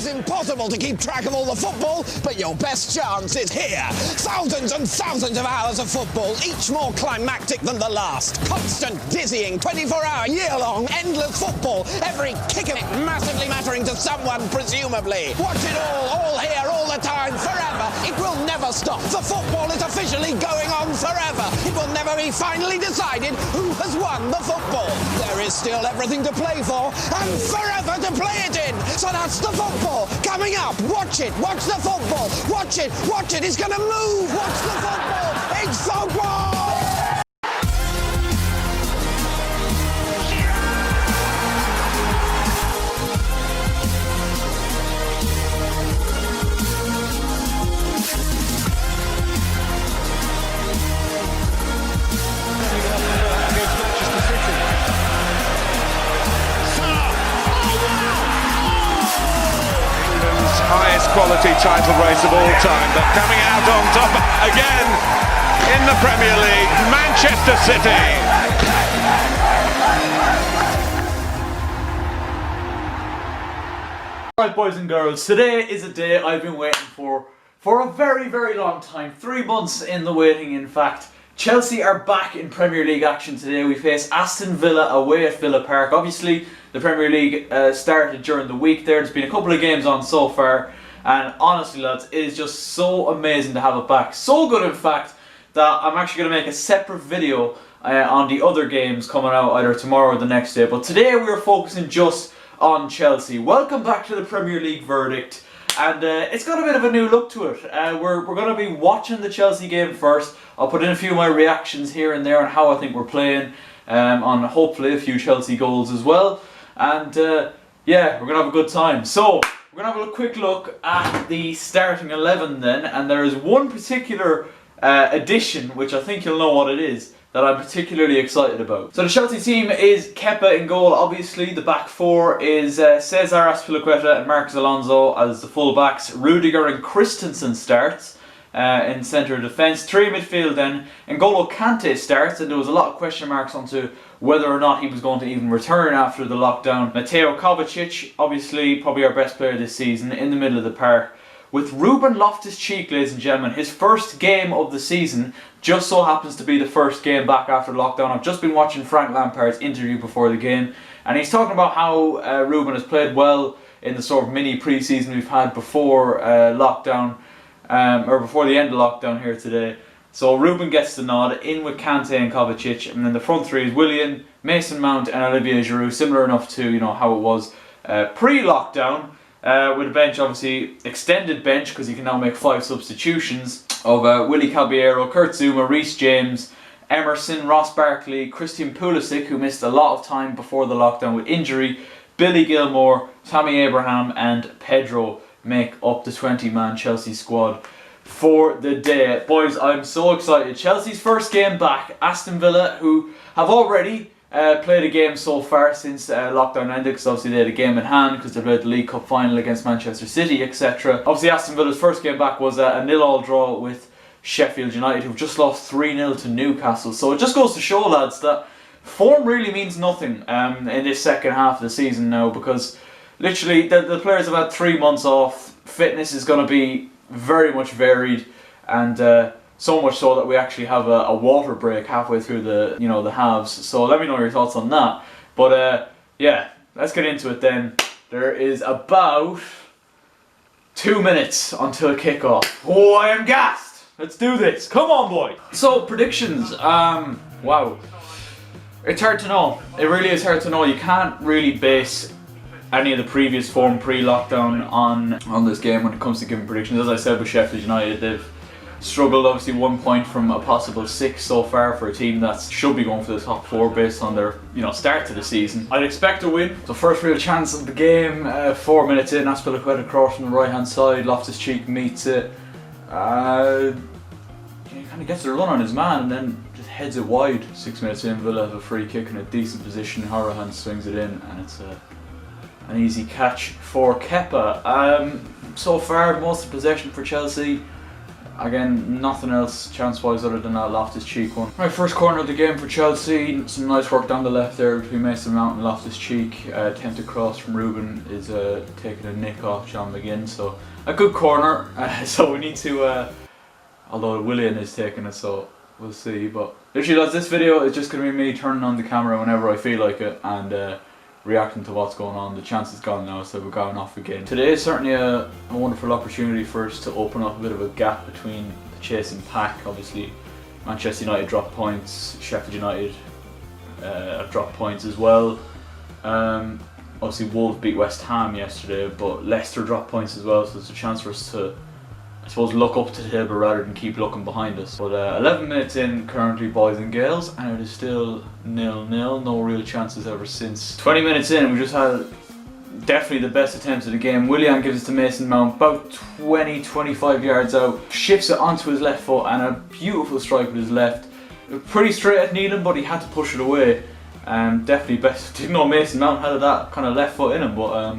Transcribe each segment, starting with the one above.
It's impossible to keep track of all the football, but your best chance is here. Thousands and thousands of hours of football, each more climactic than the last. Constant, dizzying, 24-hour, year-long, endless football. Every kick of it massively mattering to someone, presumably. Watch it all here, all the time, forever. It will never stop. The football is officially going on forever. It will never be finally decided who has won the football. There is still everything to play for and forever to play it in. So that's the football coming up. Watch it. Watch the football. Watch it. Watch it. It's going to move. Watch the football. It's football. Highest quality title race of all time, but coming out on top again in the Premier League, Manchester City. Alright boys and girls, today is a day I've been waiting for a very, very long time. 3 months in the waiting, in fact. Chelsea are back in Premier League action today. We face Aston Villa away at Villa Park. Obviously, the Premier League started during the week there. There's been a couple of games on so far. And honestly, lads, it is just so amazing to have it back. So good, in fact, that I'm actually going to make a separate video on the other games coming out either tomorrow or the next day. But today we're focusing just on Chelsea. Welcome back to the Premier League verdict. And it's got a bit of a new look to it. We're going to be watching the Chelsea game first. I'll put in a few of my reactions here and there on how I think we're playing, on hopefully a few Chelsea goals as well. And yeah, we're going to have a good time. So, we're going to have a quick look at the starting 11 then. And there is one particular addition, which I think you'll know what it is, that I'm particularly excited about. So the Chelsea team is Kepa in goal. Obviously, the back four is Cesar Azpilicueta and Marcos Alonso as the full-backs. Rudiger and Christensen starts in centre of defence. 3 midfield then. N'Golo Kante starts, and there was a lot of question marks onto whether or not he was going to even return after the lockdown. Mateo Kovacic, obviously probably our best player this season, in the middle of the park. With Ruben Loftus-Cheek, ladies and gentlemen, his first game of the season just so happens to be the first game back after lockdown. I've just been watching Frank Lampard's interview before the game, and he's talking about how Ruben has played well in the sort of mini pre-season we've had before lockdown, or before the end of lockdown here today. So Ruben gets the nod, in with Kante and Kovacic, and then the front three is Willian, Mason Mount and Olivier Giroud, similar enough to how it was pre-lockdown. With a bench, obviously extended bench, because you can now make 5 substitutions of Willy Caballero, Kurt Zouma, Reece James, Emerson, Ross Barkley, Christian Pulisic, who missed a lot of time before the lockdown with injury, Billy Gilmore, Tammy Abraham and Pedro make up the 20-man Chelsea squad for the day. Boys, I'm so excited. Chelsea's first game back. Aston Villa, who have already played a game so far since lockdown ended, because obviously they had a game in hand because they played the League Cup final against Manchester City, etc. Obviously Aston Villa's first game back was a 0-0 draw with Sheffield United, who've just lost 3-0 to Newcastle. So it just goes to show, lads, that form really means nothing in this second half of the season now, because literally the players have had 3 months off. Fitness is going to be very much varied, and so much so that we actually have a water break halfway through the the halves. So let me know your thoughts on that. But yeah, let's get into it then. There is about 2 minutes until kickoff. Oh, I am gassed. Let's do this. Come on, boy. So predictions. Wow, it's hard to know. It really is hard to know. You can't really base any of the previous form pre-lockdown on this game when it comes to giving predictions. As I said with Sheffield United, they've struggled, obviously 1 point from a possible 6 so far for a team that should be going for the top 4 based on their start to the season. I'd expect a win. So first real chance of the game, 4 minutes in, Azpilicueta cross from the right hand side, Loftus-Cheek meets it. He kind of gets the run on his man and then just heads it wide. 6 minutes in, Villa have a free kick in a decent position. Horahan swings it in and it's an easy catch for Kepa. So far, most of the possession for Chelsea. Again, nothing else chance-wise other than that Loftus-Cheek one. Right, first corner of the game for Chelsea. Some nice work down the left there between Mason Mount and Loftus-Cheek. Attempted cross from Ruben is taking a nick off John McGinn. So a good corner. So we need to, although Willian is taking it, so we'll see. But literally, lads, this video is just going to be me turning on the camera whenever I feel like it and reacting to what's going on. The chance is gone now, so we're going off again. Today is certainly a wonderful opportunity for us to open up a bit of a gap between the chasing pack. Obviously, Manchester United dropped points, Sheffield United have dropped points as well. Obviously, Wolves beat West Ham yesterday, but Leicester dropped points as well, so there's a chance for us to, I suppose, look up to the table rather than keep looking behind us. But 11 minutes in currently, boys and girls, and it is still 0-0, no real chances ever since. 20 minutes in, we just had definitely the best attempts of the game. Willian gives it to Mason Mount, about 20-25 yards out, shifts it onto his left foot, and a beautiful strike with his left. Pretty straight at Neelan, but he had to push it away. Definitely best, didn't know Mason Mount had that kind of left foot in him, but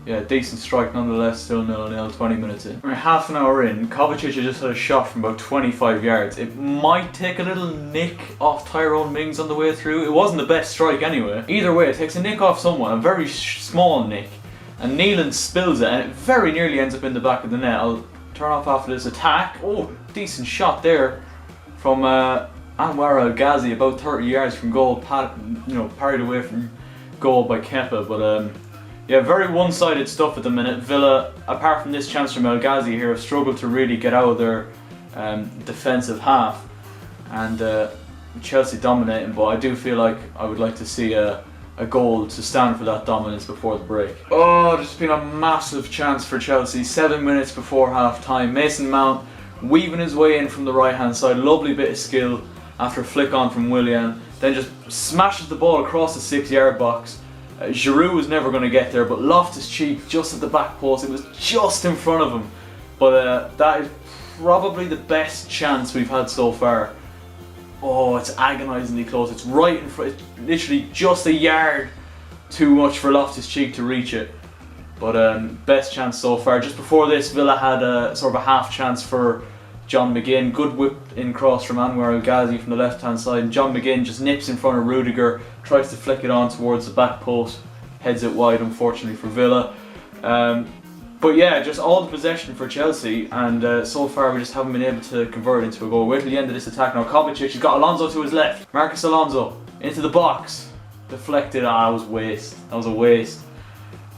yeah, decent strike nonetheless, still 0-0, 20 minutes in. Right, half an hour in, Kovacic has just had a shot from about 25 yards. It might take a little nick off Tyrone Mings on the way through. It wasn't the best strike anyway. Either way, it takes a nick off someone, a very small nick, and Neelan spills it, and it very nearly ends up in the back of the net. I'll turn off after this attack. Oh, decent shot there from Anwar El Ghazi, about 30 yards from goal, parried away from goal by Kepa, but yeah, very one-sided stuff at the minute. Villa, apart from this chance from El Ghazi here, have struggled to really get out of their defensive half, and Chelsea dominating, but I do feel like I would like to see a goal to stand for that dominance before the break. Oh, there's been a massive chance for Chelsea, 7 minutes before half-time. Mason Mount weaving his way in from the right-hand side, lovely bit of skill after a flick on from Willian, then just smashes the ball across the 6-yard box. Giroud was never going to get there, but Loftus-Cheek just at the back post, it was just in front of him. But that is probably the best chance we've had so far. Oh, it's agonisingly close, it's right in front, it's literally just a yard too much for Loftus-Cheek to reach it. But best chance so far. Just before this, Villa had a sort of a half chance for John McGinn. Good whip in cross from Anwar El Ghazi from the left hand side, and John McGinn just nips in front of Rudiger, tries to flick it on towards the back post, heads it wide unfortunately for Villa. But yeah, just all the possession for Chelsea, and so far we just haven't been able to convert it into a goal. Wait till the end of this attack now. Kovacic has got Alonso to his left. Marcus Alonso into the box, deflected. That was waste. That was a waste.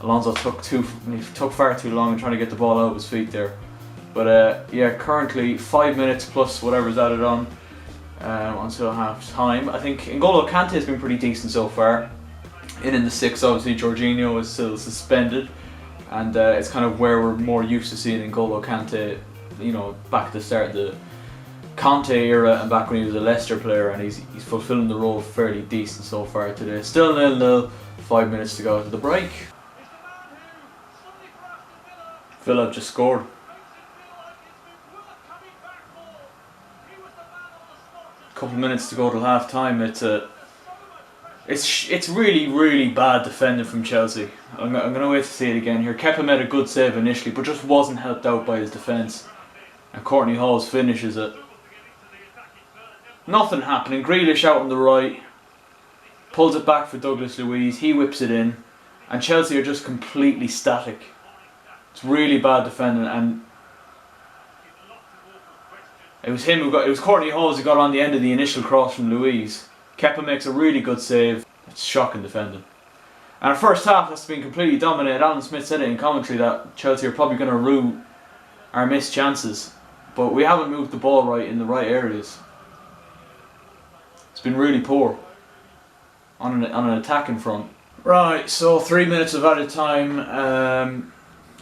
Alonso took far too long in trying to get the ball out of his feet there. But yeah, currently 5 minutes plus whatever's added on until half time. I think N'Golo Kante has been pretty decent so far. In the 6, obviously Jorginho is still suspended, and it's kind of where we're more used to seeing N'Golo Kante, you know, back at the start of the Conte era and back when he was a Leicester player, and he's fulfilling the role fairly decent so far today. Still 0-0, 5 minutes to go to the break. Villa have just scored. Couple minutes to go till half time. It's really bad defending from Chelsea. I'm gonna wait to see it again here. Kepa made a good save initially, but just wasn't helped out by his defence, and Courtney Hawes finishes it. Nothing happening. Grealish out on the right, pulls it back for Douglas Luiz. He whips it in, and Chelsea are just completely static. It's really bad defending, and it was Courtney Hawes who got on the end of the initial cross from Luiz. Kepa makes a really good save. It's shocking defending. And our first half has been completely dominated. Alan Smith said it in commentary that Chelsea are probably going to rue our missed chances, but we haven't moved the ball right in the right areas. It's been really poor on an attacking front. Right, so 3 minutes of added time.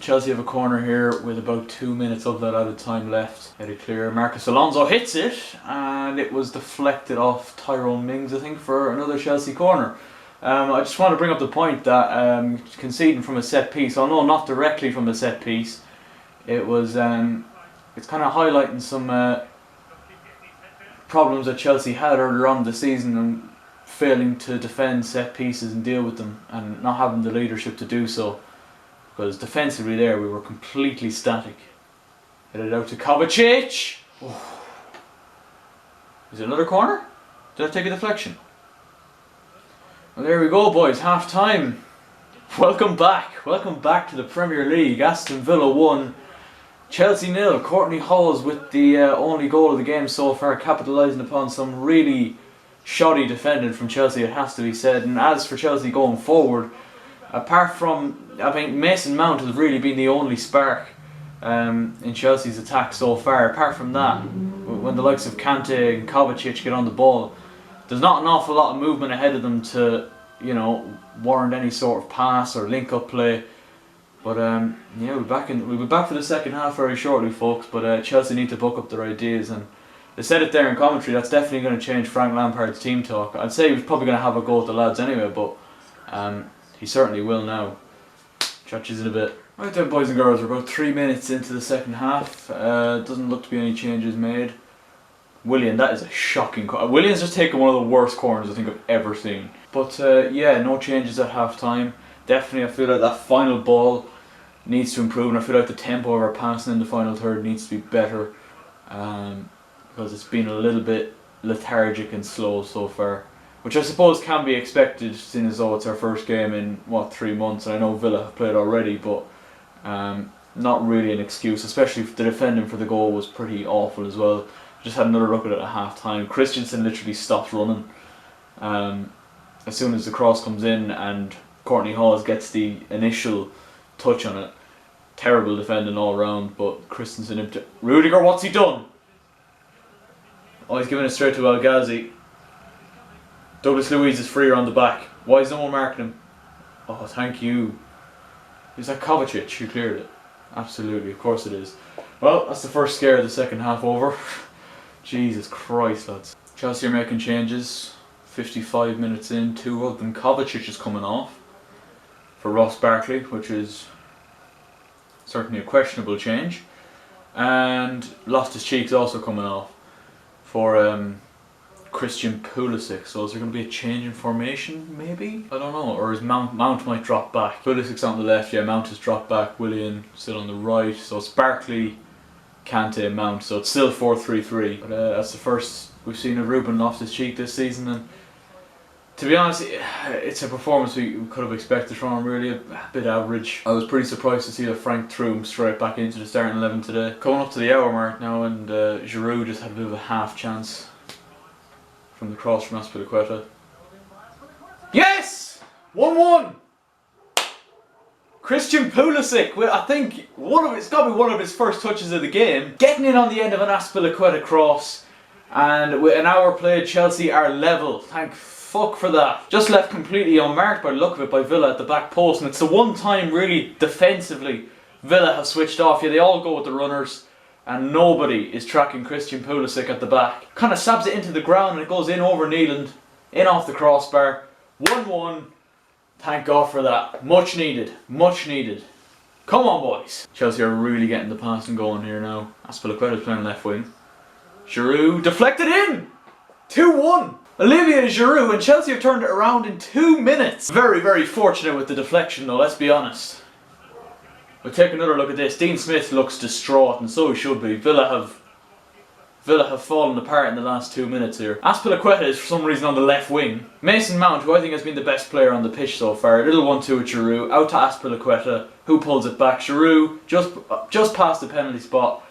Chelsea have a corner here with about 2 minutes of that added time left. Get it clear. Marcus Alonso hits it, and it was deflected off Tyrone Mings, I think, for another Chelsea corner. I just want to bring up the point that conceding from a set piece, although not directly from a set piece, it was it's kind of highlighting some problems that Chelsea had earlier on in the season, and failing to defend set pieces and deal with them, and not having the leadership to do so. Because defensively there we were completely static. Hit it out to Kovacic. Oh. Is it another corner? Did I take a deflection? Well, there we go, boys. Half time. Welcome back. Welcome back to the Premier League. Aston Villa 1, Chelsea 0. Courtney Hawes with the only goal of the game so far, capitalising upon some really shoddy defending from Chelsea, it has to be said. And as for Chelsea going forward, apart from, I think Mason Mount has really been the only spark in Chelsea's attack so far. Apart from that, when the likes of Kante and Kovacic get on the ball, there's not an awful lot of movement ahead of them to, you know, warrant any sort of pass or link-up play. But yeah, we'll be back for the second half very shortly, folks. But Chelsea need to buck up their ideas, and they said it there in commentary. That's definitely going to change Frank Lampard's team talk. I'd say he was probably going to have a go at the lads anyway, but he certainly will now. Churches in a bit. Right then, boys and girls, we're about 3 minutes into the second half. Doesn't look to be any changes made. Willian, that is a shocking corner. Willian's just taken one of the worst corners I think I've ever seen. But yeah, no changes at half time. Definitely, I feel like that final ball needs to improve, and I feel like the tempo of our passing in the final third needs to be better, because it's been a little bit lethargic and slow so far, which I suppose can be expected, seeing as though it's our first game in, what, 3 months, and I know Villa have played already, but not really an excuse, especially if the defending for the goal was pretty awful as well. Just had another look at it at half time. Christensen literally stopped running as soon as the cross comes in, and Courtney Hawes gets the initial touch on it. Terrible defending all round, but Christensen into Rudiger, what's he done? Oh, he's giving it straight to El Ghazi. Douglas Luiz is freer on the back. Why is no one marking him? Oh, thank you. Is that Kovacic who cleared it? Absolutely, of course it is. Well, that's the first scare of the second half over. Jesus Christ, lads. Chelsea are making changes. 55 minutes in, 2 of them. Kovacic is coming off for Ross Barkley, which is certainly a questionable change. And Loftus-Cheek's also coming off for Christian Pulisic. So is there going to be a change in formation, maybe? I don't know. Or is Mount might drop back. Pulisic's on the left, yeah, Mount has dropped back. Willian still on the right. So it's Barkley, Kante, Mount. So it's still 4-3-3. But that's the first we've seen of Ruben Loftus-Cheek this season. And to be honest, it's a performance we could have expected from him, really, a bit average. I was pretty surprised to see that Frank threw him straight back into the starting 11 today. Coming up to the hour mark now, and Giroud just had a bit of a half chance from the cross from Azpilicueta. Yes! 1-1! Christian Pulisic, I think it's got to be one of his first touches of the game. Getting in on the end of an Azpilicueta cross, and with an hour played, Chelsea are level. Thank fuck for that. Just left completely unmarked by the look of it by Villa at the back post, and it's the one time really defensively Villa have switched off. Yeah, they all go with the runners, and nobody is tracking Christian Pulisic at the back. Kind of stabs it into the ground, and it goes in over Neeland, in off the crossbar. 1-1. Thank God for that. Much needed. Much needed. Come on, boys. Chelsea are really getting the passing going here now. Azpilicueta's playing left wing. Giroud deflected in. 2-1. Olivier Giroud, and Chelsea have turned it around in 2 minutes. Very, very fortunate with the deflection though, let's be honest. We'll take another look at this. Dean Smith looks distraught, and so he should be. Villa have fallen apart in the last 2 minutes here. Azpilicueta is for some reason on the left wing. Mason Mount, who I think has been the best player on the pitch so far. A little 1-2 with Giroud. Out to Azpilicueta, who pulls it back. Giroud, just past the penalty spot.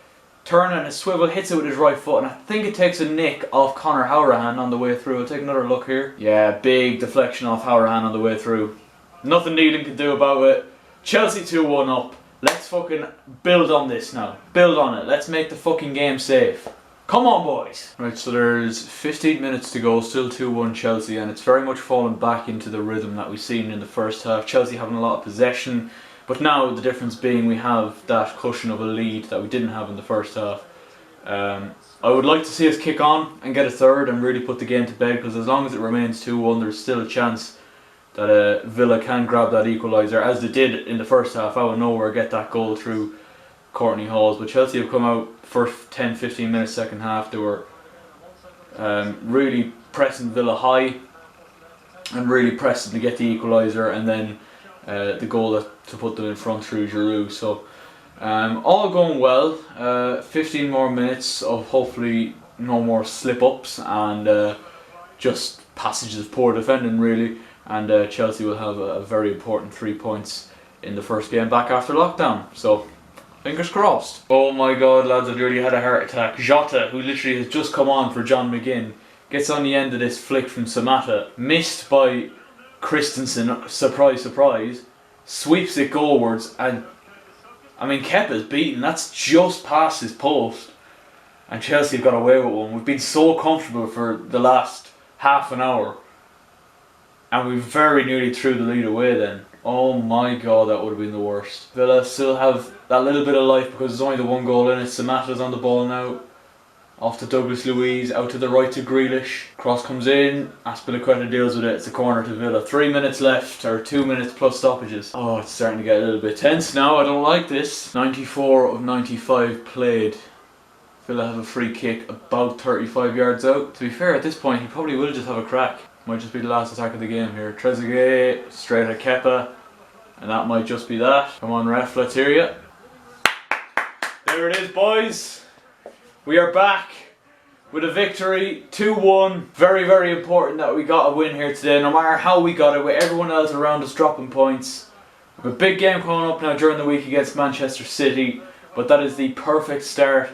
Turn and his swivel, hits it with his right foot, and I think it takes a nick off Conor Hourihane on the way through. I'll take another look here. Yeah, big deflection off Hourihane on the way through. Nothing Neelan can do about it. Chelsea 2-1 up. Let's fucking build on this now. Build on it. Let's make the fucking game safe. Come on, boys. Right, so there's 15 minutes to go, still 2-1 Chelsea, and it's very much fallen back into the rhythm that we've seen in the first half. Chelsea having a lot of possession, but now the difference being we have that cushion of a lead that we didn't have in the first half. I would like to see us kick on and get a third and really put the game to bed, because as long as it remains 2-1, there's still a chance that Villa can grab that equaliser, as they did in the first half, out of nowhere, get that goal through Courtney Hawes. But Chelsea have come out first 10-15 minutes second half. They were really pressing Villa high and really pressing to get the equaliser, and then the goal to put them in front through Giroud. So All going well. 15 more minutes of hopefully no more slip-ups and just passages of poor defending really, and Chelsea will have a very important 3 points in the first game back after lockdown, so fingers crossed. Oh my god lads, I nearly had a heart attack. Jota, who literally has just come on for John McGinn, gets on the end of this flick from Samatta, missed by Christensen, surprise surprise, sweeps it goalwards, and I mean Kepa's beaten, that's just past his post, and Chelsea have got away with one. We've been so comfortable for the last half an hour and we very nearly threw the lead away then. Oh my god, that would have been the worst. Villa still have that little bit of life because there's only the one goal in it. Samatta's on the ball now. Off to Douglas Luiz, out to the right to Grealish. Cross comes in, Azpilicueta deals with it, it's a corner to Villa. 3 minutes left, or 2 minutes plus stoppages. Oh, it's starting to get a little bit tense now, I don't like this. 94 of 95 played. Villa have a free kick about 35 yards out. To be fair, at this point he probably will just have a crack. Might just be the last attack of the game here. Trezeguet, straight at Kepa, and that might just be that. Come on ref, let's hear you. There it is boys. We are back with a victory, 2-1. Very, very important that we got a win here today, no matter how we got it, with everyone else around us dropping points. We have a big game coming up now during the week against Manchester City, but that is the perfect start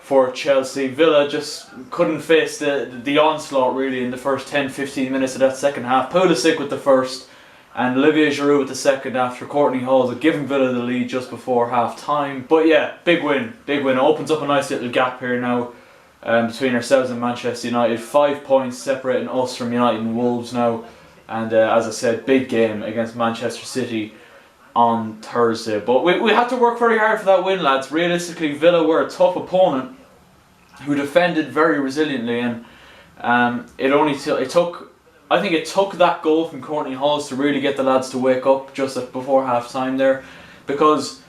for Chelsea. Villa just couldn't face the onslaught really in the first 10-15 minutes of that second half. Pulisic with the first, and Olivier Giroud with the second after Courtney Hall had given Villa the lead just before half time. But yeah, big win, big win. It opens up a nice little gap here now between ourselves and Manchester United. 5 points separating us from United and Wolves now, and as I said, big game against Manchester City on Thursday. But we had to work very hard for that win, lads. Realistically, Villa were a tough opponent who defended very resiliently, and it took I think it took that goal from Courtney Halls to really get the lads to wake up just before half time there, because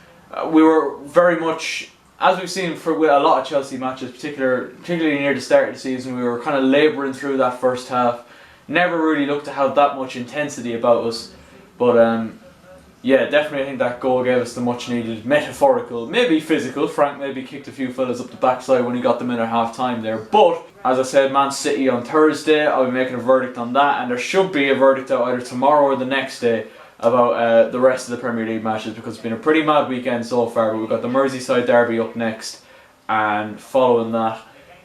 we were very much, as we've seen with a lot of Chelsea matches, particularly near the start of the season, we were kind of labouring through that first half. Never really looked to have that much intensity about us, but yeah, definitely I think that goal gave us the much needed metaphorical, maybe physical. Frank maybe kicked a few fellas up the backside when he got them in at half time there. But as I said, Man City on Thursday, I'll be making a verdict on that, and there should be a verdict out either tomorrow or the next day about the rest of the Premier League matches, because it's been a pretty mad weekend so far. But we've got the Merseyside derby up next, and following that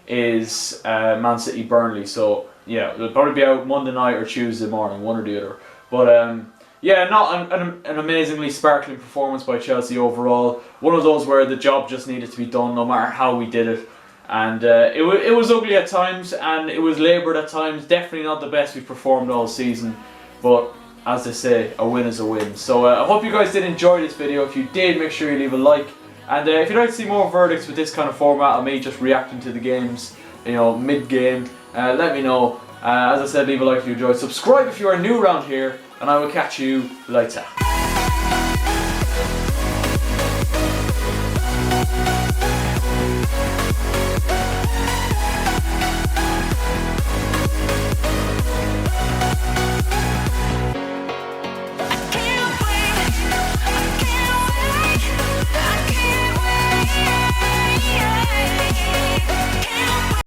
is Man City Burnley. So yeah, it'll probably be out Monday night or Tuesday morning, one or the other. But yeah, not an amazingly sparkling performance by Chelsea overall. One of those where the job just needed to be done no matter how we did it. And it was ugly at times, and it was laboured at times. Definitely not the best we've performed all season. But as they say, a win is a win. So I hope you guys did enjoy this video. If you did, make sure you leave a like. And if you'd like to see more verdicts with this kind of format of me just reacting to the games, you know, mid-game, let me know. As I said, leave a like if you enjoyed. Subscribe if you are new around here, and I will catch you later.